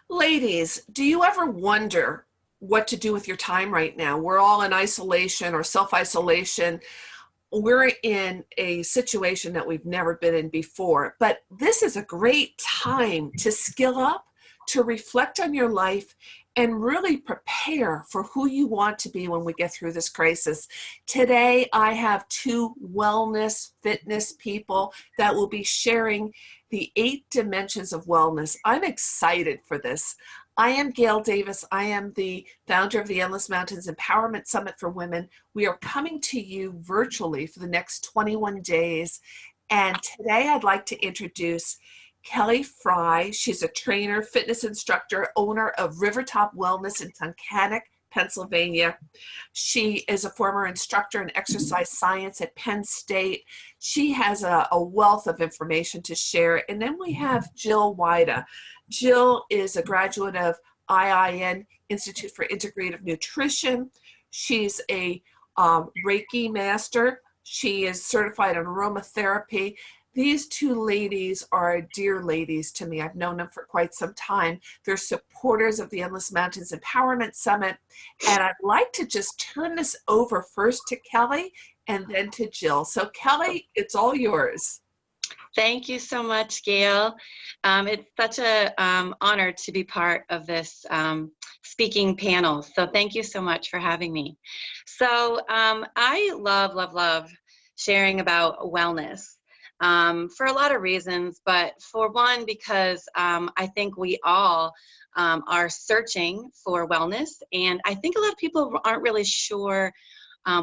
Ladies, do you ever wonder what to do with your time right now? We're all in isolation or self-isolation. We're in a situation that we've never been in before, but this is a great time to skill up, to reflect on your life, and really prepare for who you want to be when we get through this crisis. Today, I have two wellness fitness people that will be sharing the 8 dimensions of wellness. I'm excited for this. I am Gail Davis. I am the founder of the Endless Mountains Empowerment Summit for Women. We are coming to you virtually for the next 21 days. And today I'd like to introduce Kelly Fry. She's a trainer, fitness instructor, owner of Rivertop Wellness in Tunkhannock, Pennsylvania. She is a former instructor in exercise science at Penn State. She has a wealth of information to share. And then we have Jill Weida. Jill is a graduate of IIN, Institute for Integrative Nutrition. She's a Reiki master. She is certified in aromatherapy. These two ladies are dear ladies to me. I've known them for quite some time. They're supporters of the Endless Mountains Empowerment Summit. And I'd like to just turn this over first to Kelly and then to Jill. So Kelly, it's all yours. Thank you so much, Gail. It's such an honor to be part of this speaking panel. So thank you so much for having me. So I love sharing about wellness for a lot of reasons, but for one, because I think we all are searching for wellness, and I think a lot of people aren't really sure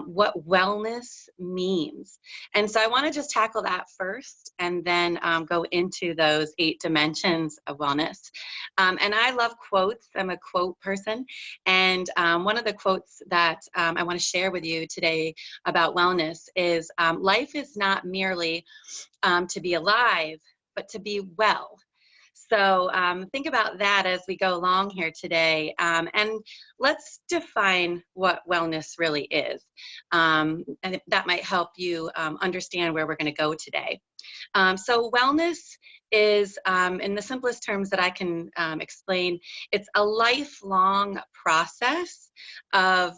what wellness means. And so I want to just tackle that first and then go into those 8 dimensions of wellness. And I love quotes. I'm a quote person. And one of the quotes that I want to share with you today about wellness is life is not merely to be alive, but to be well. So think about that as we go along here today. And let's define what wellness really is. And that might help you understand where we're going to go today. So wellness is, in the simplest terms that I can explain, it's a lifelong process of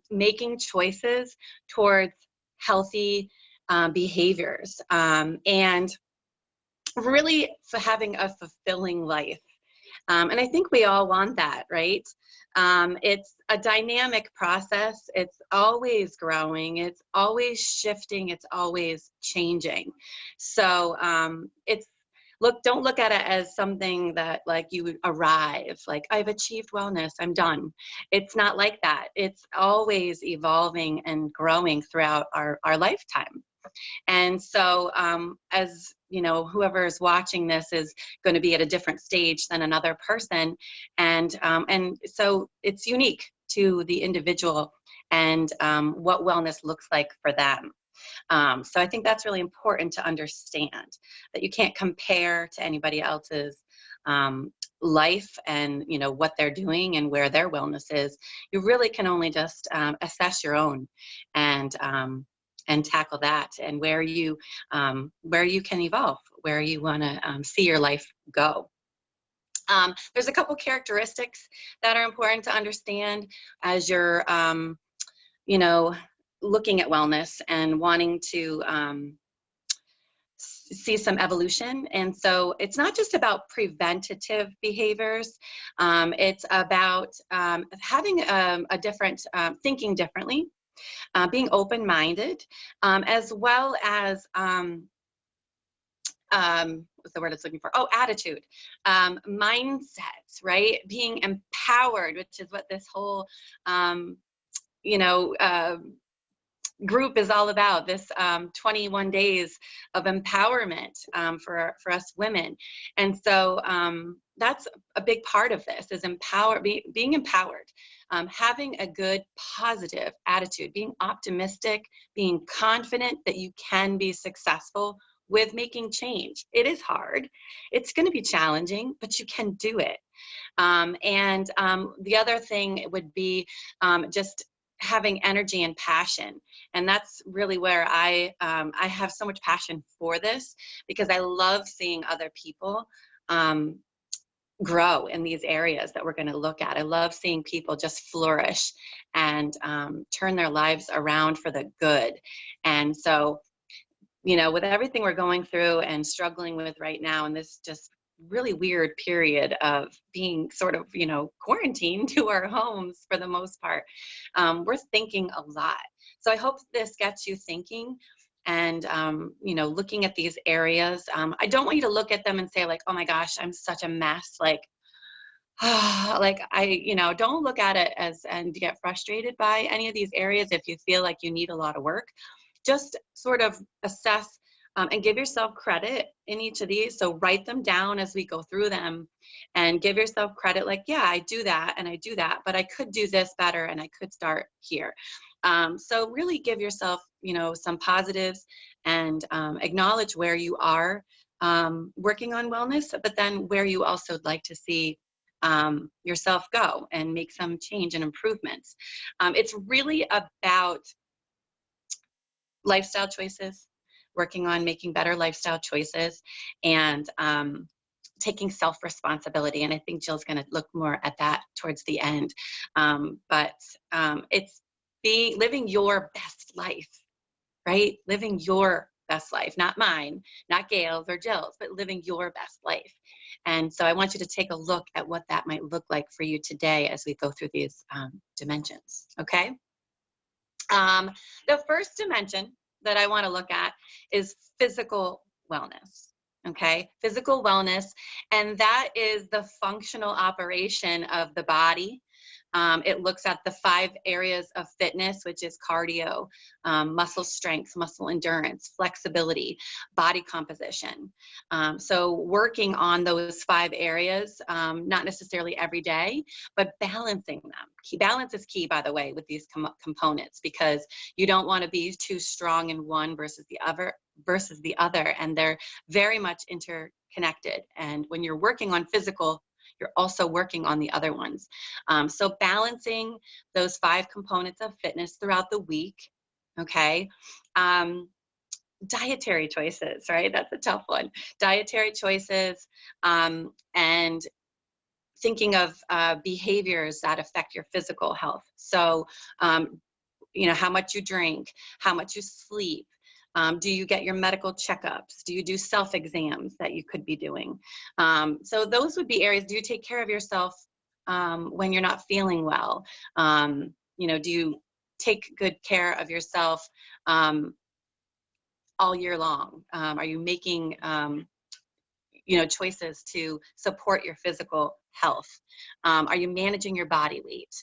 making choices towards healthy behaviors and really for having a fulfilling life. And I think we all want that, right? It's a dynamic process. It's always growing. It's always shifting. It's always changing. So don't look at it as something that like you would arrive, like I've achieved wellness, I'm done. It's not like that. It's always evolving and growing throughout our lifetime. And so as you know, whoever is watching this is going to be at a different stage than another person. And so it's unique to the individual and what wellness looks like for them. So I think that's really important to understand, that you can't compare to anybody else's life and you know what they're doing and where their wellness is. You really can only just assess your own and tackle that, and where you can evolve, where you want to see your life go. There's a couple characteristics that are important to understand as you're you know, looking at wellness and wanting to see some evolution. And so it's not just about preventative behaviors. It's about having a different thinking differently, being open-minded, as well as what's the word I was looking for? Oh, attitude, mindset, right? Being empowered, which is what this whole you know, group is all about, this 21 days of empowerment for us women. And so that's a big part of this, is being empowered, having a good positive attitude, being optimistic, being confident that you can be successful with making change. It is hard. It's going to be challenging, but you can do it. And the other thing would be just having energy and passion. And that's really where I have so much passion for this, because I love seeing other people grow in these areas that we're going to look at. I love seeing people just flourish and turn their lives around for the good. And so, with everything we're going through and struggling with right now, and this just really weird period of being sort of, quarantined to our homes for the most part, we're thinking a lot. So I hope this gets you thinking and, looking at these areas. I don't want you to look at them and say like, oh my gosh, I'm such a mess. Like, don't look at it as and get frustrated by any of these areas. If you feel like you need a lot of work, just sort of assess and give yourself credit in each of these. So write them down as we go through them and give yourself credit. Like, yeah, I do that and I do that, but I could do this better and I could start here. So really give yourself, some positives and acknowledge where you are working on wellness, but then where you also would like to see yourself go and make some change and improvements. It's really about lifestyle choices, working on making better lifestyle choices, and taking self-responsibility. And I think Jill's going to look more at that towards the end. But it's living your best life, right? Living your best life, not mine, not Gail's or Jill's, but living your best life. And so I want you to take a look at what that might look like for you today as we go through these dimensions, okay? The first dimension that I want to look at is physical wellness. Okay, physical wellness, and that is the functional operation of the body. It looks at the 5 areas of fitness, which is cardio, muscle strength, muscle endurance, flexibility, body composition. So working on those 5 areas, not necessarily every day, but balancing them. Balance is key, by the way, with these components, because you don't want to be too strong in one versus the other, and they're very much interconnected. And when you're working on physical, you're also working on the other ones. So balancing those 5 components of fitness throughout the week, okay? Dietary choices, right? That's a tough one. Dietary choices, and thinking of behaviors that affect your physical health. So, how much you drink, how much you sleep. Do you get your medical checkups? Do you do self-exams that you could be doing? So those would be areas. Do you take care of yourself when you're not feeling well? Do you take good care of yourself all year long? Are you making choices to support your physical health? Are you managing your body weight?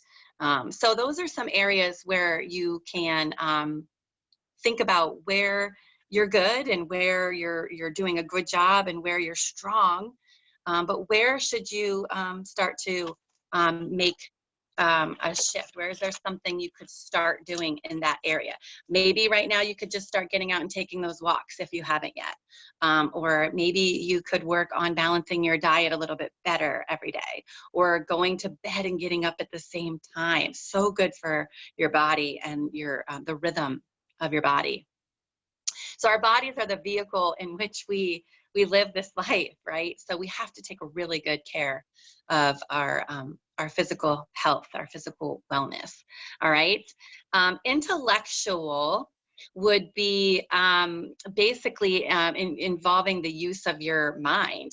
So those are some areas where you can think about where you're good and where you're doing a good job and where you're strong, but where should you start to make a shift? Where is there something you could start doing in that area? Maybe right now you could just start getting out and taking those walks if you haven't yet. Or maybe you could work on balancing your diet a little bit better every day, or going to bed and getting up at the same time. So good for your body and your the rhythm of your body. So our bodies are the vehicle in which we live this life, right? So we have to take a really good care of our physical health, our physical wellness. All right. Intellectual would be basically involving the use of your mind.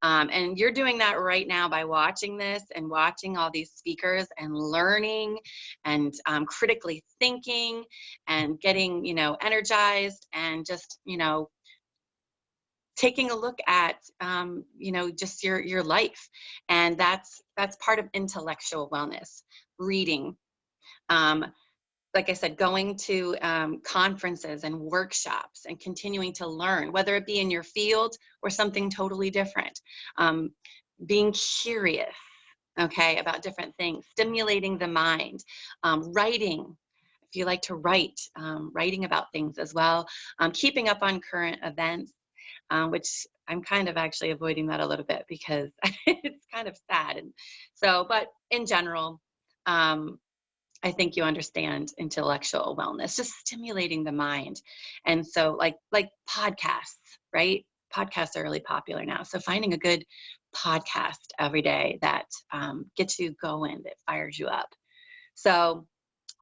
And you're doing that right now by watching this and watching all these speakers and learning and critically thinking and getting, energized and just, taking a look at, just your life. And that's part of intellectual wellness. Reading, like I said, going to conferences and workshops and continuing to learn, whether it be in your field or something totally different. Being curious, okay, about different things, stimulating the mind. Writing, if you like to write, writing about things as well. Keeping up on current events, which I'm kind of actually avoiding that a little bit because it's kind of sad. And so, but in general, I think you understand intellectual wellness, just stimulating the mind. And so like podcasts, right? podcasts are really popular now. So finding a good podcast every day that gets you going, that fires you up. So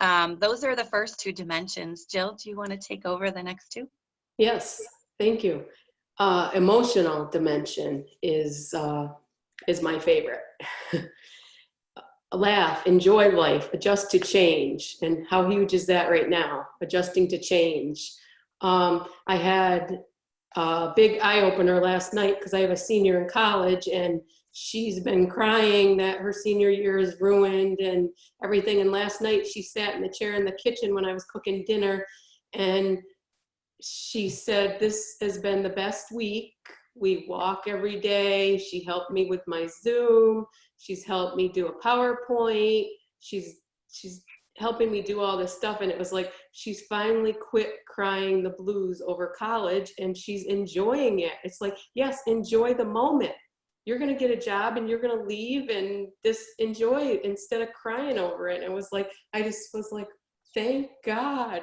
those are the first two dimensions. Jill, do you want to take over the next two? Yes, thank you. Emotional dimension is my favorite. Laugh, enjoy life, adjust to change. And how huge is that right now? Adjusting to change. I had a big eye opener last night because I have a senior in college, and she's been crying that her senior year is ruined and everything. And last night she sat in the chair in the kitchen when I was cooking dinner, and she said, "This has been the best week. We walk every day. She helped me with my Zoom. She's helped me do a PowerPoint. She's helping me do all this stuff." And it was like, she's finally quit crying the blues over college, and she's enjoying it. It's like, yes, enjoy the moment. You're going to get a job and you're going to leave, and just enjoy it instead of crying over it. And it was like, I just was like, thank God.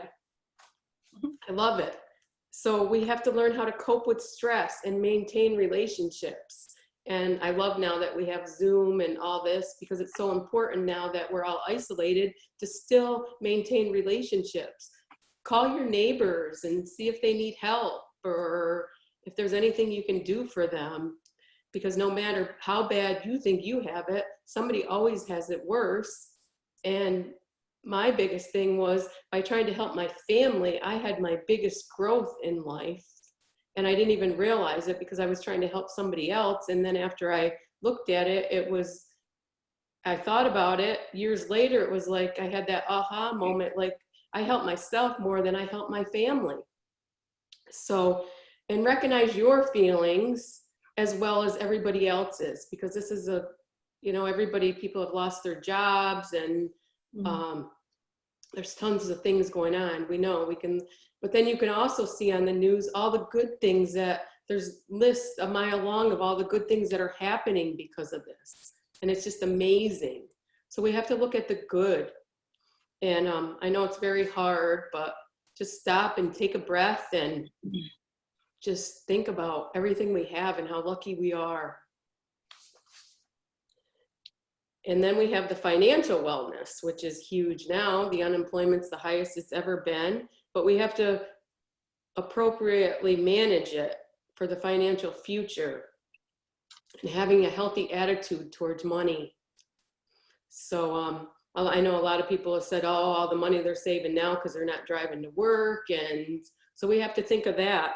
I love it. So we have to learn how to cope with stress and maintain relationships. And I love now that we have Zoom and all this, because it's so important now that we're all isolated to still maintain relationships. Call your neighbors and see if they need help, or if there's anything you can do for them. Because no matter how bad you think you have it, somebody always has it worse. And my biggest thing was, by trying to help my family, I had my biggest growth in life. And I didn't even realize it because I was trying to help somebody else. And then after I looked at it, I thought about it years later, it was like I had that aha moment, like I helped myself more than I helped my family. So, and recognize your feelings as well as everybody else's, because this is people have lost their jobs, and there's tons of things going on. We know we can, but then you can also see on the news all the good things that there's lists a mile long of all the good things that are happening because of this. And it's just amazing. So we have to look at the good. And I know it's very hard, but just stop and take a breath and just think about everything we have and how lucky we are. And then we have the financial wellness, which is huge now. The unemployment's the highest it's ever been, but we have to appropriately manage it for the financial future, and having a healthy attitude towards money. So I know a lot of people have said, oh, all the money they're saving now because they're not driving to work. And so we have to think of that.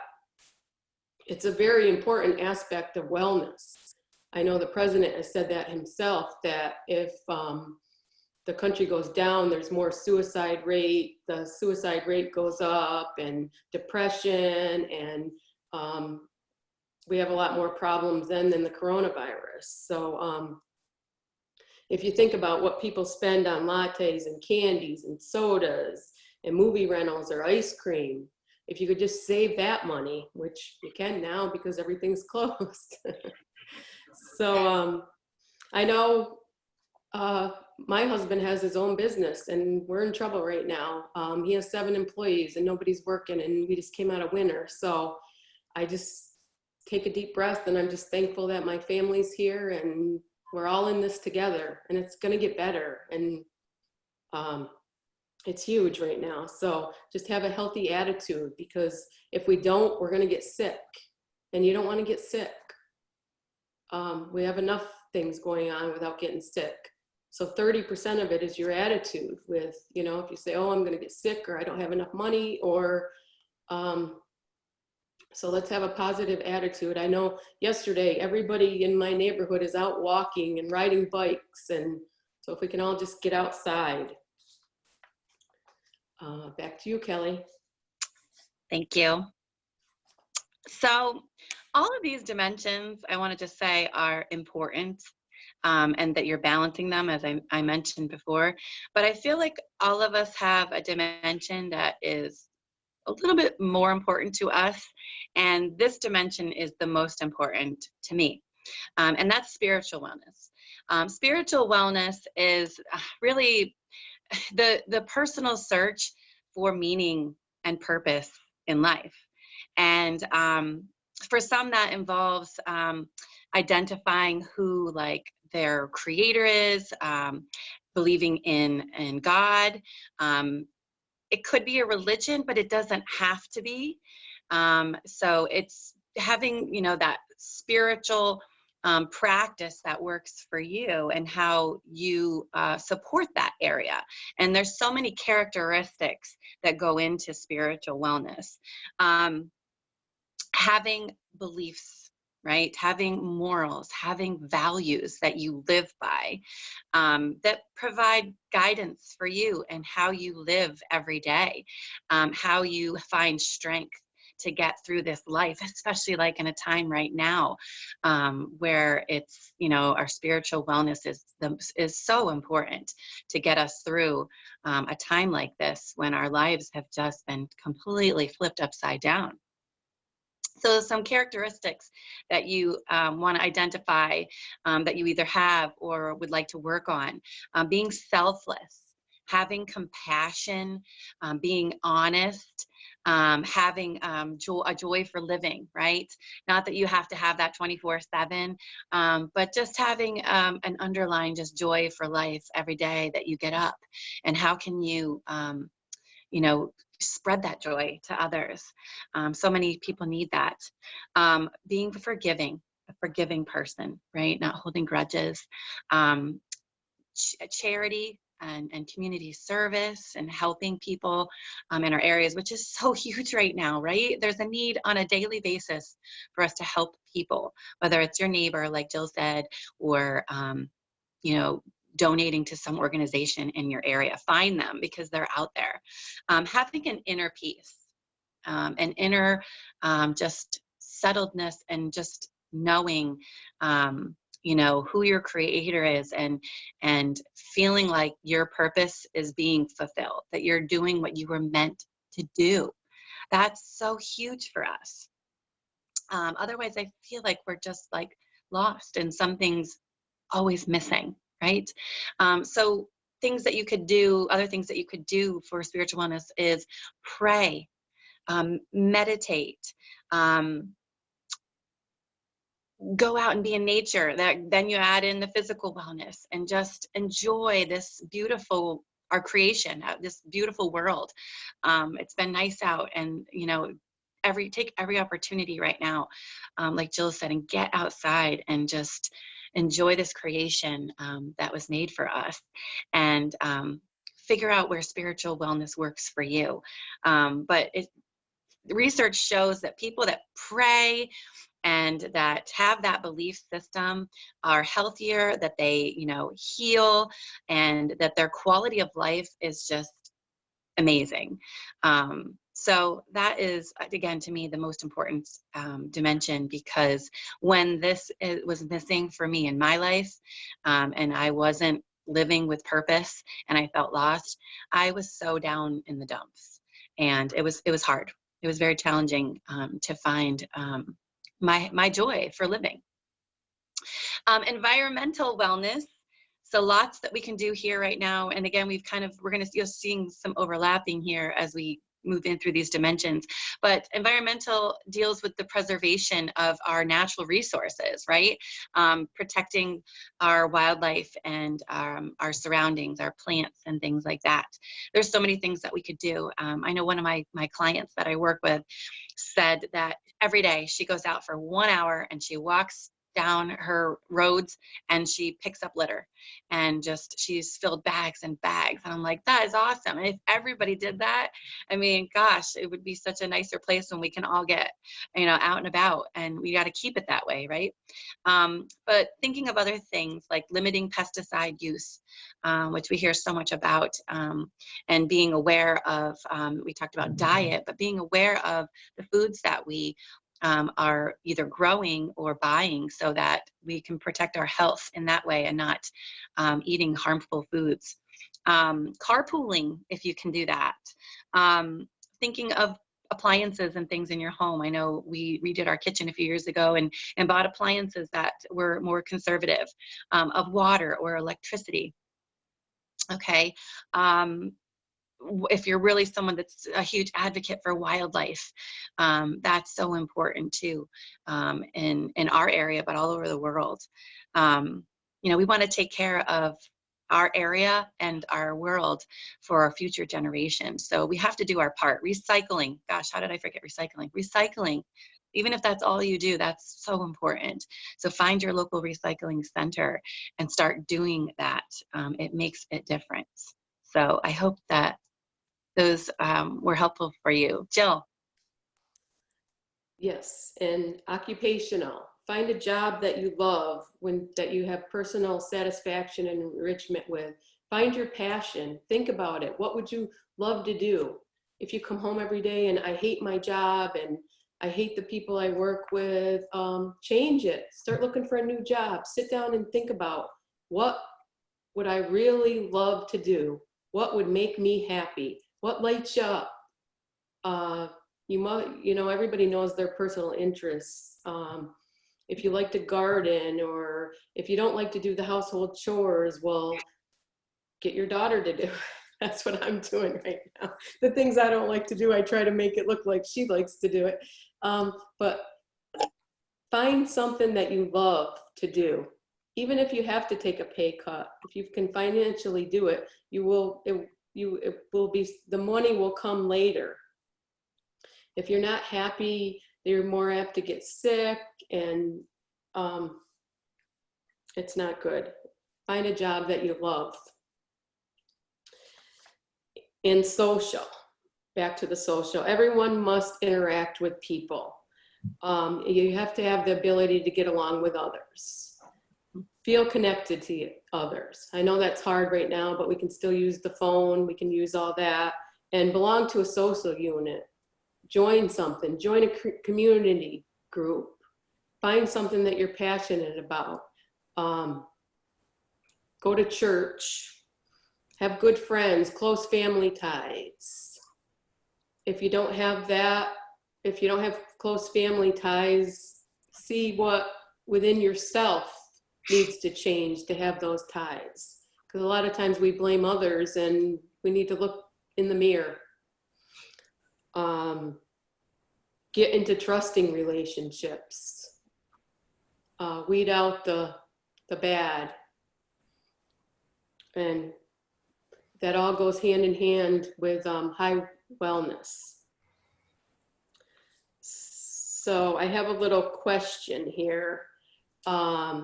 It's a very important aspect of wellness. I know the president has said that himself, that if the country goes down, there's more suicide rate, the suicide rate goes up, and depression, and we have a lot more problems then than the coronavirus. So if you think about what people spend on lattes and candies and sodas and movie rentals or ice cream, if you could just save that money, which you can now because everything's closed. So I know my husband has his own business, and we're in trouble right now. He has 7 employees and nobody's working, and we just came out of winter. So I just take a deep breath, and I'm just thankful that my family's here and we're all in this together, and it's going to get better. And it's huge right now. So just have a healthy attitude, because if we don't, we're going to get sick, and you don't want to get sick. We have enough things going on without getting sick. So 30% of it is your attitude with, if you say, oh, I'm going to get sick, or I don't have enough money, or, so let's have a positive attitude. I know yesterday, everybody in my neighborhood is out walking and riding bikes. And so if we can all just get outside. Back to you, Kelly. Thank you. So all of these dimensions, I wanted to say, are important, and that you're balancing them, as I mentioned before. But I feel like all of us have a dimension that is a little bit more important to us. And this dimension is the most important to me. And that's spiritual wellness. Spiritual wellness is really the personal search for meaning and purpose in life. And for some, that involves identifying who like their creator is, believing in God. It could be a religion, but it doesn't have to be. So it's having, you know, that spiritual practice that works for you and how you support that area. And there's so many characteristics that go into spiritual wellness. Having beliefs, right? Having morals, having values that you live by, that provide guidance for you and how you live every day, how you find strength to get through this life, especially like in a time right now, where it's, you know, our spiritual wellness is so important to get us through a time like this when our lives have just been completely flipped upside down. So some characteristics that you want to identify, that you either have or would like to work on: being selfless, having compassion, being honest, having a joy for living, right? Not that you have to have that 24/7, but just having an underlying just joy for life every day that you get up. And how can you, you know, spread that joy to others? So many people need that. Being forgiving, a forgiving person, right? Not holding grudges. Charity and community service and helping people in our areas, which is so huge right now, right? There's a need on a daily basis for us to help people, whether it's your neighbor, like Jill said, or, you know, donating to some organization in your area. Find them because they're out there. Having an inner peace, an inner just settledness, and just knowing, you know, who your creator is, and feeling like your purpose is being fulfilled, that you're doing what you were meant to do. That's so huge for us. Otherwise, I feel like we're just like lost and something's always missing, right? So things that you could do, other things that you could do for spiritual wellness is pray, meditate, go out and be in nature. That then you add in the physical wellness and just enjoy this beautiful, our creation, this beautiful world. It's been nice out, and you know, take every opportunity right now, like Jill said, and get outside and just enjoy this creation that was made for us, and figure out where spiritual wellness works for you. But research shows that people that pray and that have that belief system are healthier, that they, you know, heal, and that their quality of life is just amazing. So that is, again, to me, the most important dimension, because when this was missing for me in my life, and I wasn't living with purpose and I felt lost, I was so down in the dumps, and it was hard. It was very challenging to find my joy for living. Environmental wellness. So lots that we can do here right now. And again, we're going to see seeing some overlapping here as we move in through these dimensions. But environmental deals with the preservation of our natural resources, right? Protecting our wildlife and our surroundings, our plants and things like that. There's so many things that we could do. I know one of my clients that I work with said that every day she goes out for 1 hour and she walks down her roads and she picks up litter, and she's filled bags and bags. And I'm like, that is awesome. And if everybody did that, I mean, gosh, it would be such a nicer place when we can all get, you know, out and about, and we got to keep it that way, right? But thinking of other things like limiting pesticide use, which we hear so much about, and being aware of, we talked about diet, but being aware of the foods that we are either growing or buying, so that we can protect our health in that way and not eating harmful foods. Carpooling, if you can do that. Thinking of appliances and things in your home. I know we redid our kitchen a few years ago and bought appliances that were more conservative, of water or electricity. Okay. if you're really someone that's a huge advocate for wildlife, that's so important too, in our area, but all over the world. You know, we want to take care of our area and our world for our future generations. So we have to do our part. Recycling, gosh, how did I forget recycling? Recycling, even if that's all you do, that's so important. So find your local recycling center and start doing that. It makes a difference. So I hope that those were helpful for you. Jill. Yes, and occupational. Find a job that you love, that you have personal satisfaction and enrichment with. Find your passion. Think about it. What would you love to do? If you come home every day and I hate my job and I hate the people I work with, change it. Start looking for a new job. Sit down and think about, what would I really love to do? What would make me happy? What lights you up? You know, everybody knows their personal interests. If you like to garden, or if you don't like to do the household chores, well, get your daughter to do it. That's what I'm doing right now. The things I don't like to do, I try to make it look like she likes to do it. But find something that you love to do. Even if you have to take a pay cut, if you can financially do it, it will be, the money will come later. If you're not happy, you're more apt to get sick, and it's not good. Find a job that you love. In social, back to the social, everyone must interact with people. You have to have the ability to get along with others. Feel connected to others. I know that's hard right now, but we can still use the phone. We can use all that, and belong to a social unit. Join something, join a community group, find something that you're passionate about. Go to church, have good friends, close family ties. If you don't have that, if you don't have close family ties, see what within yourself needs to change to have those ties. Because a lot of times we blame others, and we need to look in the mirror. Get into trusting relationships. Weed out the bad. And that all goes hand in hand with high wellness. So I have a little question here. I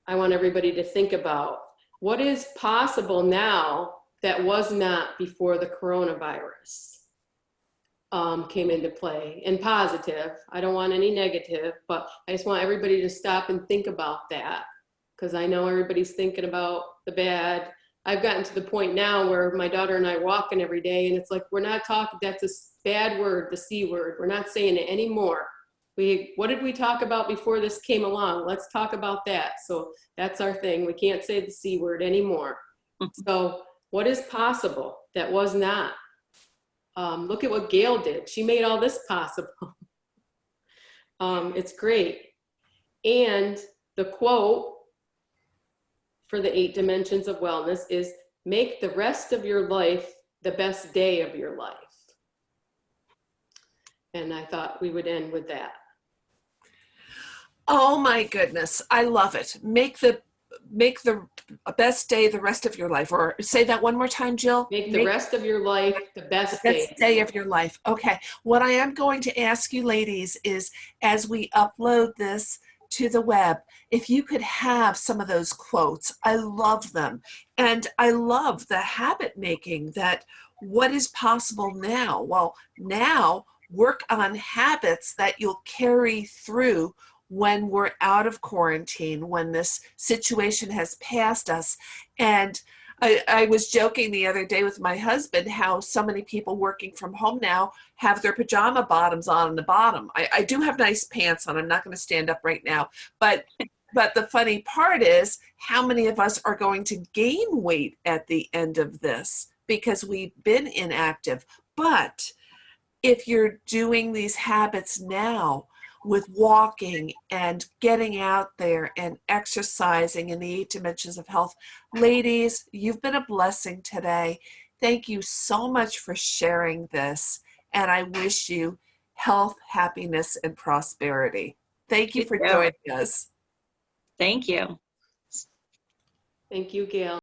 want everybody to think about, what is possible now that was not before the coronavirus came into play? And positive, I don't want any negative, but I just want everybody to stop and think about that, because I know everybody's thinking about the bad. I've gotten to the point now where my daughter and I are walking every day, and it's like, we're not talking, that's a bad word, the C word. We're not saying it anymore. What did we talk about before this came along? Let's talk about that. So that's our thing. We can't say the C word anymore. So what is possible that was not? Look at what Gail did. She made all this possible. It's great. And the quote for the 8 dimensions of wellness is, make the rest of your life the best day of your life. And I thought we would end with that. Oh my goodness, I love it. Make the best day the rest of your life. Or say that one more time, Jill. Make the rest of your life the best day of your life. Okay. What I am going to ask you ladies is, as we upload this to the web, if you could have some of those quotes. I love them. And I love the habit making, that what is possible now? Well, now work on habits that you'll carry through when we're out of quarantine, when this situation has passed us. And I was joking the other day with my husband how so many people working from home now have their pajama bottoms on the bottom. I do have nice pants on. I'm not going to stand up right now. But the funny part is, how many of us are going to gain weight at the end of this because we've been inactive? But if you're doing these habits now, with walking and getting out there and exercising in the 8 dimensions of health. Ladies, you've been a blessing today. Thank you so much for sharing this, and I wish you health, happiness, and prosperity. Thank you You for too. joining us. Thank you. Thank you, Gail.